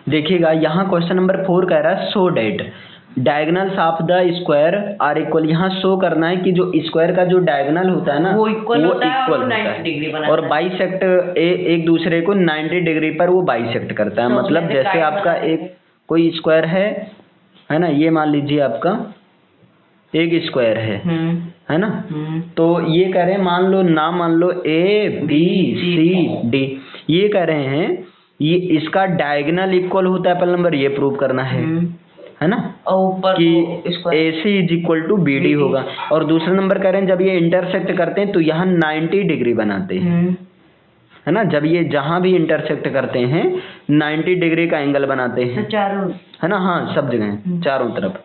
देखिएगा यहाँ question number 4 कह रहा है show that diagonals of the square are equal. यहाँ शो करना है कि जो स्क्वायर का जो डायगोनल होता है ना वो इक्वल होता है और 90 डिग्री है बनाता और है। बाइसेक्ट एक दूसरे को 90 डिग्री पर वो बाइसेक्ट करता है। तो मतलब जैसे जैसे kite आपका बनाते एक कोई स्क्वायर है ना, ये मान लीजिए आपका एक स्क्वायर है ना। तो ये कह रहे हैं मान लो ए बी सी डी, ये कह रहे हैं ये इसका डायगोनल इक्वल होता है। पहला नंबर ये प्रूव करना है ना, और ऊपर कि A C is equal to B D होगा। और दूसरा नंबर कह रहे हैं जब ये इंटरसेक्ट करते हैं तो यहाँ 90 डिग्री बनाते हैं, है ना। जब ये जहां भी इंटरसेक्ट करते हैं 90 डिग्री का एंगल बनाते हैं, चारों, है ना। हाँ, सब जगह चारों तरफ।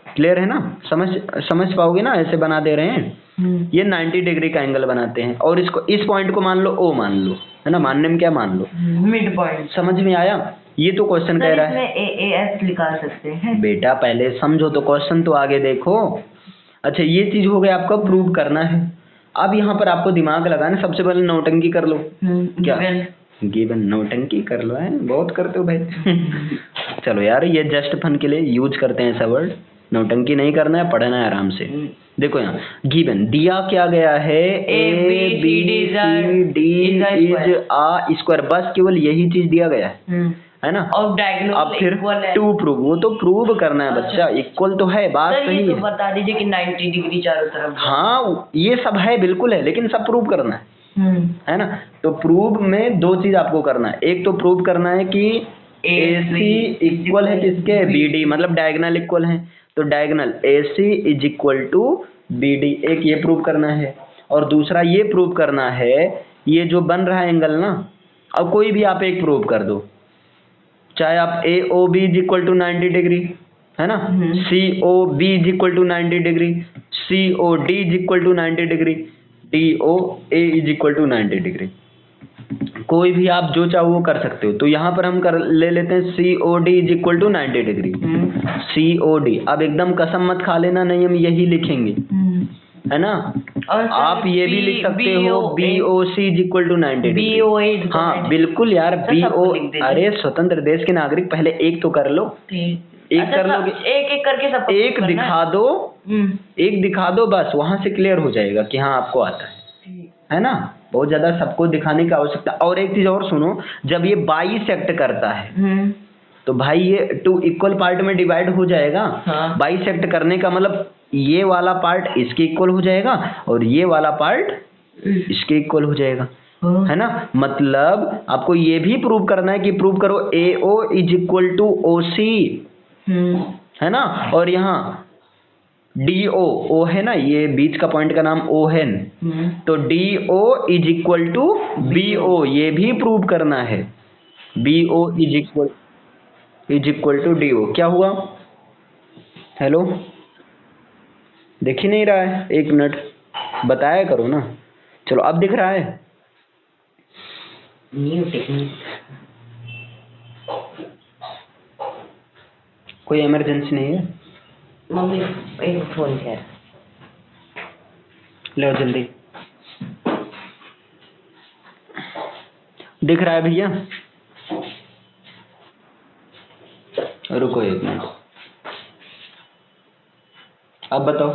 क्लियर है ना, समझ पाओगे ना, ऐसे बना दे रहे हैं। ये 90 डिग्री का एंगल बनाते हैं और इसको इस पॉइंट को मान लो ओ मान लो, है ना। मानने में क्या मान लो, मिड पॉइंट। समझ में आया। ये तो क्वेश्चन कह रहा है ए एस निकाल सकते हैं बेटा, पहले समझो तो क्वेश्चन तो आगे देखो। अच्छा, ये चीज हो गया आपका प्रूव करना है। अब यहाँ पर आपको दिमाग लगाना, सबसे पहले नौटंकी कर लो। क्या गिवन नौटंकी कर लो, है बहुत करते हो भाई। चलो यार, ये जस्ट फन के लिए यूज करते हैं ऐसा वर्ड। नौटंकी नहीं करना है, पढ़ना है आराम से। देखो यहाँ गिवन दिया क्या गया है, A B C D is a square, बस केवल यही चीज दिया गया है ना। और डायगोनल अब फिर टू प्रूव, वो तो प्रूव करना है बच्चा। इक्वल तो है, बात सही है। तो बता दीजिए कि 90 डिग्री चारों तरफ। हाँ, ये सब है बिल्कुल है, लेकिन सब प्रूव करना है ना। तो प्रूव में दो चीज आपको करना है। एक तो प्रूव करना है कि ए सी इक्वल है किसके, बी डी, मतलब डायगोनल इक्वल है। तो diagonal A C is equal to B D, एक ये प्रूव करना है। और दूसरा ये प्रूव करना है, ये जो बन रहा है एंगल ना, अब कोई भी आप एक प्रूव कर दो, चाहे आप A O B is equal to 90 degree, है ना, C O B is equal to 90 degree, C O D is equal to 90 degree, D O A is equal to 90 degree. कोई भी आप जो चाहो वो कर सकते हो। तो यहाँ पर हम ले लेते हैं C O D is equal to 90 degree. C O D, अब एकदम कसम मत खा लेना, नहीं हम यही लिखेंगे, है ना। और आप ये भी लिख सकते हो B O C is equal to 90 degree. हाँ बिल्कुल यार, बी ओ, अरे स्वतंत्र देश के नागरिक, पहले एक तो कर लो। एक कर लोगे, एक एक करके सब एक दिखा दो, एक दिखा दो, बस वहां से क्लियर हो जाएगा कि हाँ आपको आता है ना। बहुत ज्यादा सबको दिखाने की आवश्यकता। और एक चीज और सुनो, जब ये बाइसेक्ट करता है तो भाई ये टू इक्वल पार्ट में डिवाइड हो जाएगा। बाइसेक्ट करने का मतलब ये वाला पार्ट इसके इक्वल हो जाएगा और ये वाला पार्ट इसके इक्वल हो जाएगा, है ना। मतलब आपको ये भी प्रूव करना है कि प्रूव करो A O is equal to O C, है ना। और यहाँ डी ओ है ना, ये बीच का पॉइंट का नाम ओ है, तो D O is equal to B O, ये भी प्रूव करना है। B O is equal to D O. क्या हुआ, हेलो, दिख ही नहीं रहा है, एक मिनट बताया करो ना। चलो अब दिख रहा है। न्यू टेक्निक, कोई इमरजेंसी नहीं है? मम्मी एक फोन कर, लो जल्दी। दिख रहा है भैया? रुको एक मिनट, अब बताओ,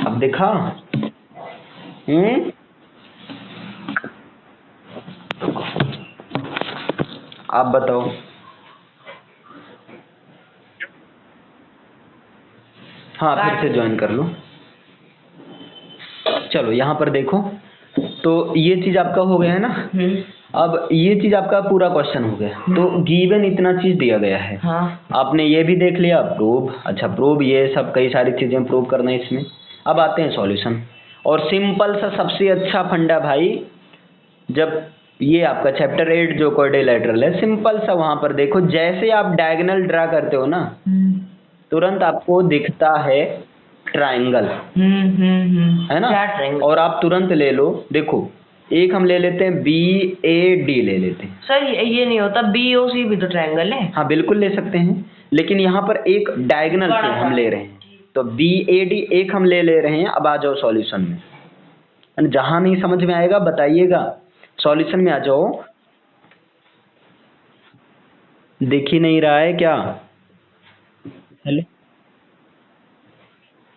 अब दिखा? आप बताओ। हाँ फिर से ज्वाइन कर लो। चलो यहाँ पर देखो, तो ये चीज आपका हो गया है ना। अब ये चीज आपका पूरा क्वेश्चन हो गया। तो गिवन इतना चीज दिया गया है। आपने ये भी देख लिया, प्रूव। अच्छा प्रूव, ये सब कई सारी चीजें प्रूव करना है इसमें। अब आते हैं सॉल्यूशन। और सिंपल सा सबसे अच्छा फंडा भाई, जब ये आपका चैप्टर 8 जो क्वाड्रिलेटरल है, सिंपल सा वहां पर देखो, जैसे आप डायगोनल ड्रा करते हो ना, तुरंत आपको दिखता है ट्राइंगल, है ना। और आप तुरंत ले लो, देखो एक हम ले लेते हैं बी ए डी ले लेते हैं। सर ये नहीं होता, बी ओ सी भी तो ट्रायंगल है। हाँ बिल्कुल ले सकते हैं, लेकिन यहाँ पर एक डायगोनल से हम ले रहे हैं, तो बी ए डी एक हम ले रहे हैं। अब आ जाओ सॉल्यूशन में, जहां नहीं समझ में आएगा बताइएगा, सॉल्यूशन में आ जाओ। दिख ही नहीं रहा है क्या? हेलो,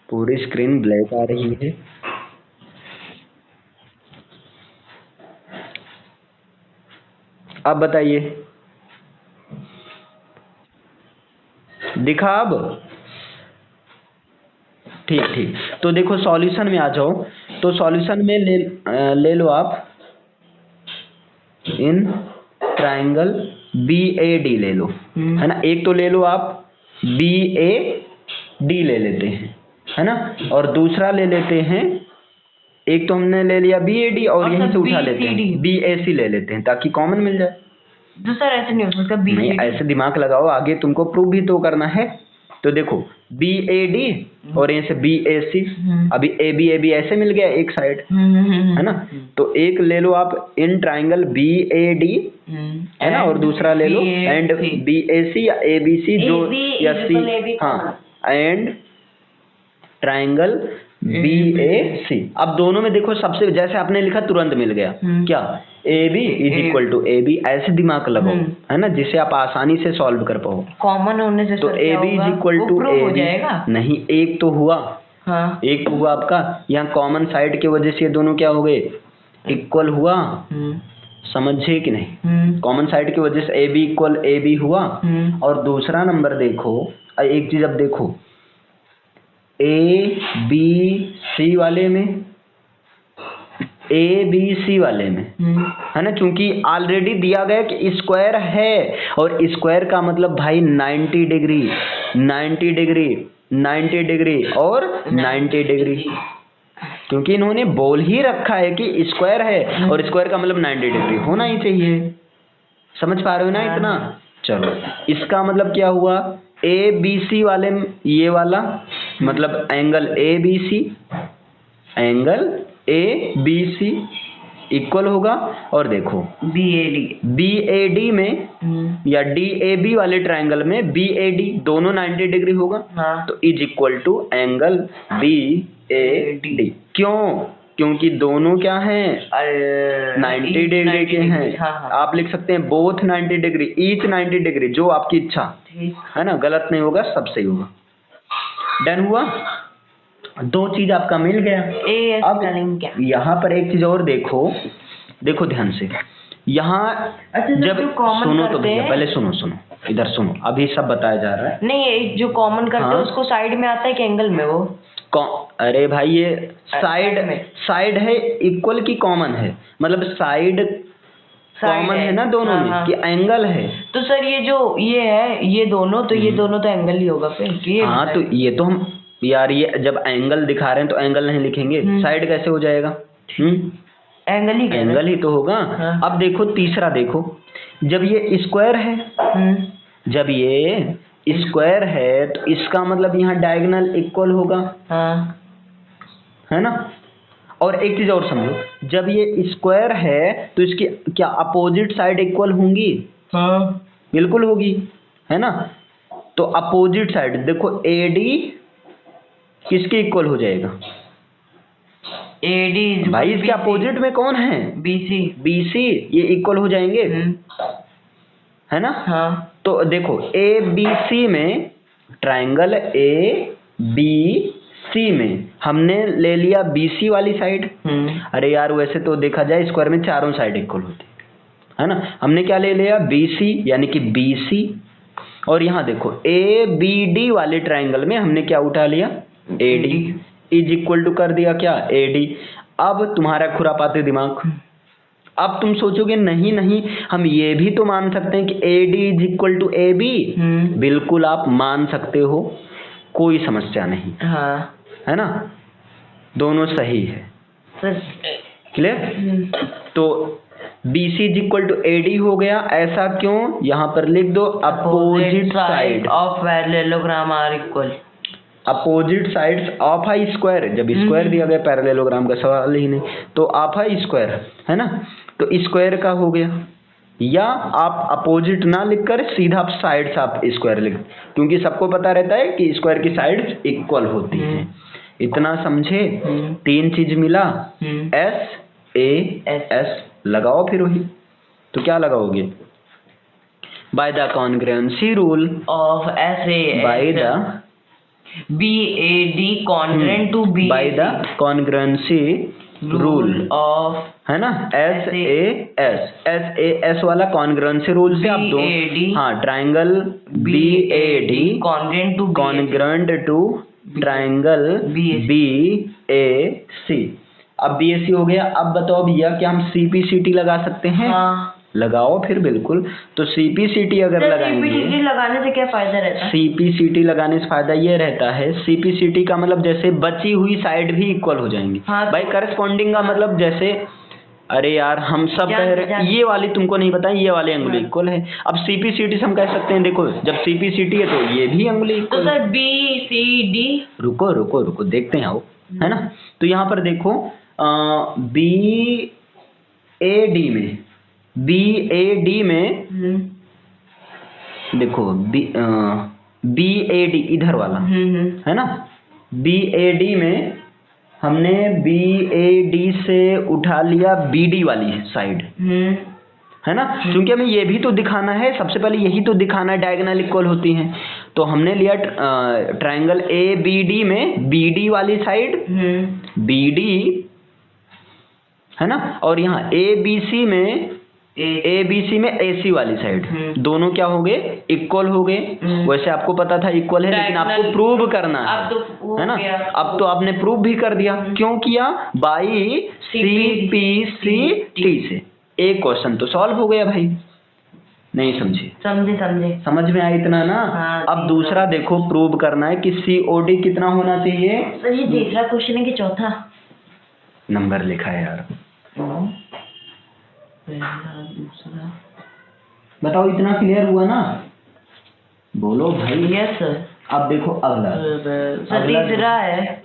पूरी स्क्रीन ब्लैक आ रही है। अब बताइए, दिखा अब? ठीक ठीक। तो देखो सॉल्यूशन में आ जाओ। तो सॉल्यूशन में ले लो आप in triangle B A D ले लो, है ना। एक तो ले लो आप बी ए डी ले लेते हैं, है ना। और दूसरा ले लेते हैं, एक तो हमने ले लिया बी ए डी और यहीं से उठा लेते हैं बी ए सी ले लेते हैं ताकि कॉमन मिल जाए। तो सर ऐसे नहीं हो सकता बी नहीं, ऐसे दिमाग लगाओ, आगे तुमको प्रूव भी तो करना है। तो देखो बी ए डी और यहीं से बी ए सी, अभी ए बी ऐसे मिल गया एक साइड, है ना। तो एक ले लो आप in triangle B A D, है ना, और दूसरा ले लो एंड बी ए सी या ए बी सी जो या सी, हाँ, एंड ट्राइंगल बी ए सी। अब दोनों में देखो सबसे जैसे आपने लिखा तुरंत मिल गया क्या, A B is equal to A B, ऐसे दिमाग लगाओ, है ना, जिससे आप आसानी से सॉल्व कर पाओ। कॉमन होने से तो A B is equal to A B, नहीं एक तो हुआ, हाँ, एक तो हुआ आपका, यहाँ कॉमन साइड की वजह से ये दोनों क्या हो गए, इक्वल हुआ। समझे कि नहीं? कॉमन साइड की वजह से A B equal A B हुआ। और दूसरा नंबर देखो, एक चीज अब देखो, ए बी सी वाले में, ए बी सी वाले में, है ना, क्योंकि ऑलरेडी दिया गया कि स्क्वायर है, और स्क्वायर का मतलब भाई 90 डिग्री 90 डिग्री 90 डिग्री और 90 डिग्री, क्योंकि इन्होंने बोल ही रखा है कि स्क्वायर है और स्क्वायर का मतलब 90 डिग्री होना ही चाहिए। समझ पा रहे हो ना इतना? चलो, इसका मतलब क्या हुआ, ए बी सी वाले में ये वाला मतलब angle A B C, angle A B C equal होगा। और देखो बी ए डी में या डी ए बी वाले ट्राइंगल में बी ए डी दोनों 90 डिग्री होगा, हाँ। तो is equal to angle B A D. क्यों? क्योंकि दोनों क्या हैं, 90 डिग्री के हैं। हाँ, हाँ। आप लिख सकते हैं बोथ 90 डिग्री, ईच 90 डिग्री, जो आपकी इच्छा, है ना, गलत नहीं होगा, सब सही होगा। डन हुआ, दो चीज आपका मिल गया। अब यहाँ पर एक चीज और देखो, देखो ध्यान से, यहाँ जब सुनो तो भैया, पहले सुनो इधर सुनो, अभी सब बताया जा रहा है। नहीं, जो कॉमन करते हैं उसको साइड में आता है कि एंगल में? वो अरे भाई ये साइड है इक्वल की कॉमन है, मतलब साइड कॉमन है ना दोनों में, कि एंगल है। तो सर ये जो ये है, ये दोनों तो एंगल ही होगा फिर। हाँ, तो ये तो हम यार, ये जब एंगल दिखा रहे हैं तो एंगल नहीं लिखेंगे, साइड कैसे हो जाएगा? एंगल ही तो होगा। हाँ। अब देखो तीसरा देखो, जब ये स्क्वायर है, जब ये स्क्वायर है तो इसका मतलब यहाँ डायगोनल इक्वल होगा, हाँ, है ना। और एक चीज और समझो, जब ये स्क्वायर है तो इसकी क्या अपोजिट साइड इक्वल होंगी? हाँ, बिल्कुल होगी, है ना। तो अपोजिट साइड देखो, ए डी किसके इक्वल हो जाएगा? ए डी भाई, इसके अपोजिट में कौन है? बी सी, ये इक्वल हो जाएंगे, है ना। हाँ। तो देखो ए बी सी में, ट्राइंगल ए बी सी में हमने ले लिया बी सी वाली साइड। अरे यार, वैसे तो देखा जाए स्क्वायर में चारों साइड इक्वल होती है ना। हमने क्या ले लिया, बी सी, यानी कि बी सी। और यहाँ देखो ए बी डी वाले ट्राइंगल में हमने क्या उठा लिया, A D, is equal to कर दिया क्या, ए डी। अब तुम्हारा खुरापाती दिमाग, अब तुम सोचोगे नहीं हम ये भी तो मान सकते हैं कि A D is equal to A B. बिल्कुल आप मान सकते हो, कोई समस्या नहीं, हाँ, है ना, दोनों सही है। क्लियर? तो B C is equal to A D हो गया। ऐसा क्यों? यहाँ पर लिख दो, opposite side of parallelogram are equal, opposite sides of I square. जब स्क्वायर दिया गया, पैरेललोग्राम का सवाल ही नहीं, तो ऑफ आई स्क्वायर, है ना, तो स्क्वायर का हो गया। या आप अपोजिट ना लिखकर सीधा साइड्स आप स्क्वायर लिख, क्योंकि सबको पता रहता है कि स्क्वायर की साइड्स इक्वल होती हैं। इतना समझे? तीन चीज मिला, एस ए एस लगाओ फिर वही। तो क्या लगाओगे, by the congruency rule, of SAS by the BAD congruent to BAC by the congruency rule, of है ना, SAS वाला कॉन्ग्रुएंसी रूल से आप दो, BAD हाँ, triangle BAD congruent to congruent to triangle BAC। अब BAC हो गया। अब बताओ भैया क्या हम CPCT लगा सकते हैं? हाँ। लगाओ फिर बिल्कुल। तो CPCT अगर लगाएंगे, CPCT लगाने से क्या फायदा रहता है? CPCT लगाने से फायदा ये रहता है, CPCT का मतलब जैसे बची हुई साइड भी इक्वल हो जाएंगी। हाँ, भाई करस्पॉन्डिंग का मतलब जैसे, अरे यार हम सब कह रहे ये वाली तुमको नहीं पता, ये वाली अंगुली इक्वल है। अब CPCT से हम कह सकते हैं, देखो जब CPCT है तो ये भी अंगुली तो इक्वल। सर BCD, रुको रुको रुको देखते हैं, आओ, है ना। तो यहाँ पर देखो BAD में देखो BAD इधर वाला, है ना, BAD में हमने BAD से उठा लिया BD वाली साइड, है ना, क्योंकि हमें ये भी तो दिखाना है, सबसे पहले यही तो दिखाना है डायगोनल इक्वल होती हैं। तो हमने लिया ट्राइंगल ABD में BD वाली साइड BD, है ना, और यहाँ ABC में AC वाली साइड, दोनों क्या हो गए? इक्वल हो गए। वैसे आपको पता था इक्वल है, लेकिन आपको प्रूव करना है ना। अब तो आपने प्रूव भी कर दिया। क्यों किया? बाई CPCT से। एक क्वेश्चन तो सॉल्व हो गया भाई। नहीं समझे? समझे। समझ में आया इतना ना? हाँ, अब दूसरा देखो, प्रूव करना है कि COD कितना होना चाहिए। सर ये तीसरा क्वेश्चन है कि चौथा? नंबर लिखा है यार, पहला दूसरा, बताओ इतना क्लियर हुआ ना? बोलो भाई। Yes sir. अब देखो अगला, सर तीसरा है।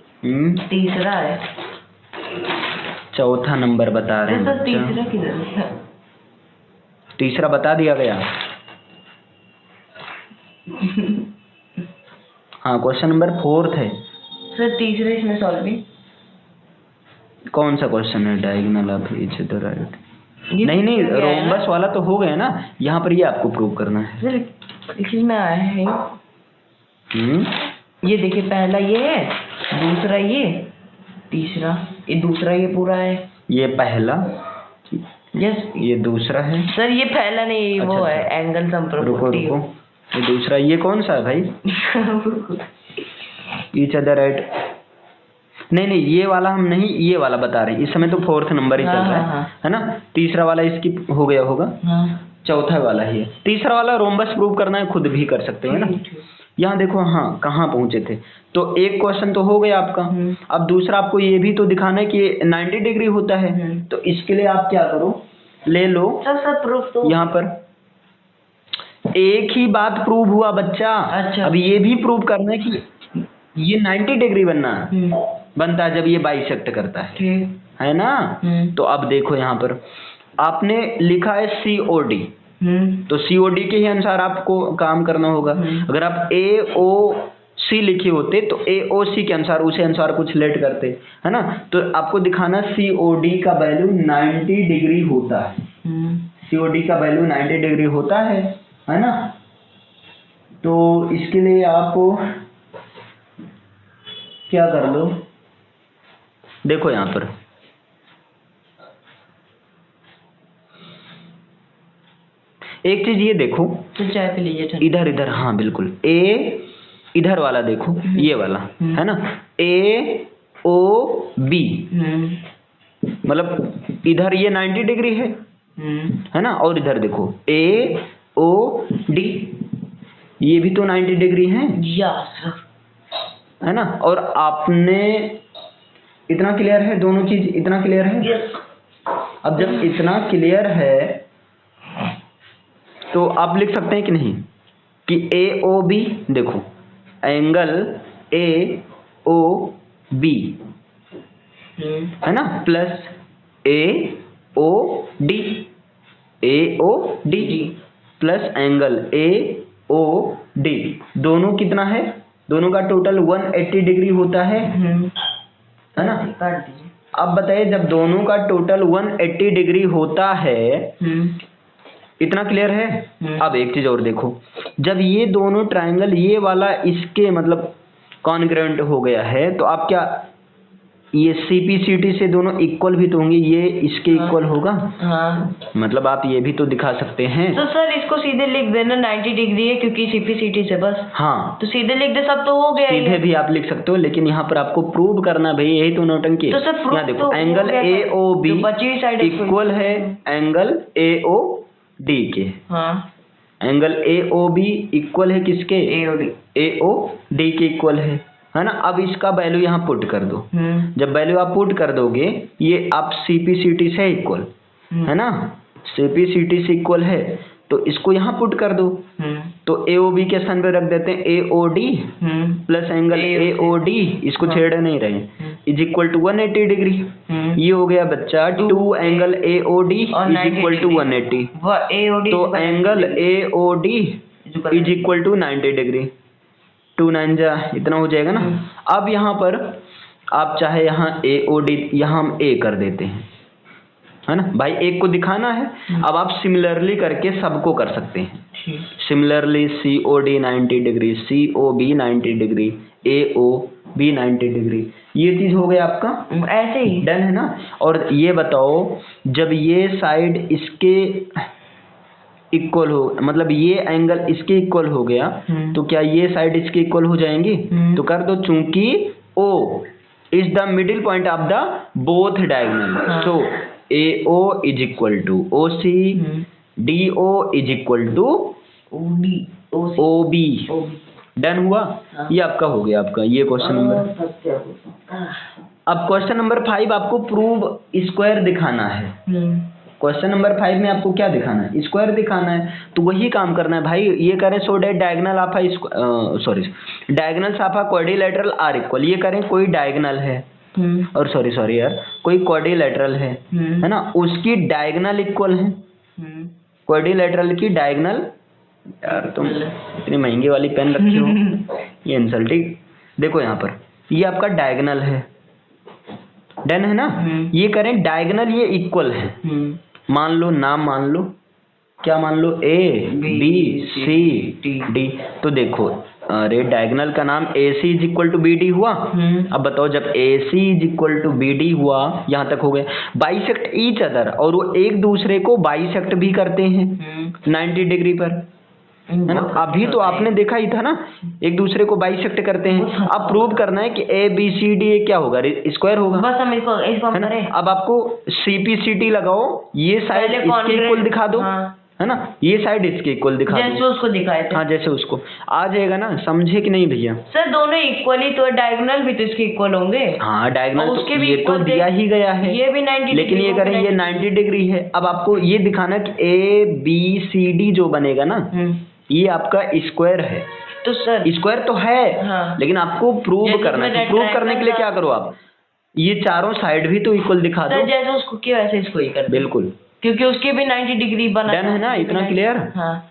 तीसरा है। चौथा नंबर बता रहे हैं सर बच्चा। तीसरा किधर है? तीसरा बता दिया गया। हाँ, क्वेश्चन नंबर 4 है सर। तीसरा इसमें सॉल्विंग कौन सा क्वेश्चन है? Diagonal of each the right. नहीं रोम्बस वाला तो हो गया ना, यहाँ पर ये आपको प्रूव करना है। सर इसमें आया है ये देखिए, पहला ये है, दूसरा ये, तीसरा ये, दूसरा ये पूरा है। ये पहला, यस, ये दूसरा है सर। ये पहला नहीं, वो है एंगल संप्रपोर्टी। रुको, ये दूसरा, ये कौन सा है भाई? Each other right. नहीं ये वाला हम नहीं, ये वाला बता रहे हैं। इस समय तो 4th नंबर ही चल रहा है ना। तीसरा वाला स्किप हो गया होगा। चौथा वाला ही है। तीसरा वाला रोम्बस प्रूव करना है, खुद भी कर सकते हैं ना। यहाँ देखो, हाँ कहाँ पहुंचे थे। तो एक क्वेश्चन तो हो गया आपका। अब दूसरा आपको ये भी तो दिखाना है कि 90 डिग्री होता है। तो इसके लिए आप क्या करो, ले लो सर प्रूफ तो यहाँ पर एक ही बात प्रूव हुआ बच्चा। अच्छा। अब ये भी प्रूव करना है कि ये 90 डिग्री बनता है जब ये बाइसेक्ट करता है ना। तो अब देखो यहाँ पर आपने लिखा है COD, तो COD के ही अनुसार आपको काम करना होगा। अगर आप AOC लिखे होते तो AOC के अनुसार उसी अनुसार कुछ लेट करते, है ना। तो आपको दिखाना COD का वैल्यू 90 डिग्री होता है। COD का वैल्यू 90 डिग्री होता है ना। तो इसके लिए आप क्या कर लो, देखो यहाँ पर एक चीज ये देखो, तो चाय पी लीजिए। इधर हाँ बिल्कुल, इधर वाला देखो, ये वाला है ना, AOB, मतलब इधर ये 90 डिग्री है ना। और इधर देखो AOD, ये भी तो 90 डिग्री है ना। और आपने इतना क्लियर है, दोनों चीज इतना क्लियर है। अब जब इतना क्लियर है तो आप लिख सकते हैं कि नहीं कि AOB देखो, एंगल AOB है ना, plus AOD plus angle AOD, दोनों कितना है? दोनों का टोटल 180 डिग्री होता है ना। अब बताइए, जब दोनों का टोटल 180 डिग्री होता है इतना क्लियर है? अब एक चीज और देखो, जब ये दोनों ट्रायंगल ये वाला इसके मतलब कॉन्ग्रुएंट हो गया है तो आप क्या ये CPCT से दोनों इक्वल भी तो होंगे, ये इसके इक्वल होगा। हाँ मतलब आप ये भी तो दिखा सकते हैं। तो सर इसको सीधे लिख देना 90 डिग्री है क्योंकि CPCT से बस। हाँ तो सीधे लिख दे, सब तो हो गया ही सीधे है। भी आप लिख सकते हो, लेकिन यहाँ पर आपको प्रूव करना भाई, यही तो नौटंकी है। तो सर proof यहाँ देखो तो एंगल हो गया, AOB जो बची हुई side है उसको- इक्वल है एंगल AOD के। हाँ एंगल AOB इक्वल है किसके? AOD के इक्वल है ना। अब इसका वैल्यू यहाँ पुट कर दो। जब वैल्यू आप पुट कर दोगे ये आप CPCT से इक्वल है ना, CPCT से इक्वल है तो इसको यहाँ पुट कर दो। तो AOB के स्थान पे रख देते हैं AOD प्लस एंगल AOD, इसको छेड़ नहीं रहे, इज इक्वल टू 180 डिग्री। ये हो गया बच्चा 2 angle AOD is equal to 180। तो angle AOD is equal to 90 degree. 2 9 जा इतना हो जाएगा ना। अब यहाँ पर आप चाहे यहाँ AOD यहाँ हम A कर देते हैं, है ना भाई, एक को दिखाना है। अब आप सिमिलरली करके सबको कर सकते हैं। Similarly COD 90 degree, COB 90 degree, AOB 90 degree, ये चीज हो गया आपका ऐसे ही डन है ना। और ये बताओ जब ये साइड इसके इक्वल हो, मतलब ये एंगल इसके इक्वल हो गया तो क्या ये साइड इसके इक्वल हो जाएंगी? तो कर दो, चूंकि O is the middle point of the both diagonal, so AO is equal to OC, DO is equal to OB। Done हुआ? ये आपका हो गया आपका ये क्वेश्चन नंबर। अब क्वेश्चन नंबर 5 आपको प्रूव स्क्वायर दिखाना है। क्वेश्चन नंबर 5 में आपको क्या दिखाना है? स्क्वायर दिखाना है। तो वही काम करना है भाई। ये करें so that diagonal of diagonals of quadrilateral are equal. ये करें कोई डायगोनल है और सॉरी यार कोई क्वाड्रिलेटरल है ना, उसकी डायगोनल इक्वल है। क्वाड्रिलेटरल की डायगोनल, यार तुम इतनी महंगी वाली पेन रखी हो, ये इंसल्टिंग। देखो यहाँ पर ये आपका डायगोनल है, डन है ना। ये करें डायगोनल ये इक्वल है। मान लो नाम मान लो, क्या मान लो? ABCD। तो देखो अरे डायगोनल का नाम AC is equal to BD हुआ। अब बताओ जब AC is equal to BD हुआ, यहाँ तक हो गया, बाइसेक्ट ईच अदर, और वो एक दूसरे को बाइसेक्ट भी करते हैं 90 डिग्री पर, है ना। अभी तो आपने देखा ही था ना, एक दूसरे को बाइसेक्ट करते हैं। अब प्रूव करना है कि ABCD क्या होगा? स्क्वायर होगा। बस हम इसको है ना। अब आपको CPCT लगाओ, ये साइड इसके इक्वल दिखा दो, है ना, ये साइड इसके इक्वल दिखा दो, जैसे उसको दिखाए थे। हाँ जैसे उसको आ जाएगा ना, समझे कि नहीं भैया? सर दोनों इक्वली तो डायगोनल भी तो इसके इक्वल होंगे। हाँ डायगोनल उसके तो भी ये तो equal दिया ही गया है, ये भी 90 लेकिन ये करें ये 90 डिग्री है। अब आपको ये दिखाना कि ABCD जो बनेगा ना, ये आपका स्क्वायर है। तो सर स्क्वायर तो है, हाँ। लेकिन आपको प्रूव करना है। प्रूव करने के लिए क्या करो आप, ये चारों साइड भी तो इक्वल दिखा दो। जैसे उसको किया वैसे इसको ही कर, बिल्कुल, क्योंकि उसकी भी 90 डिग्री बना। डन है ना, इतना क्लियर? हाँ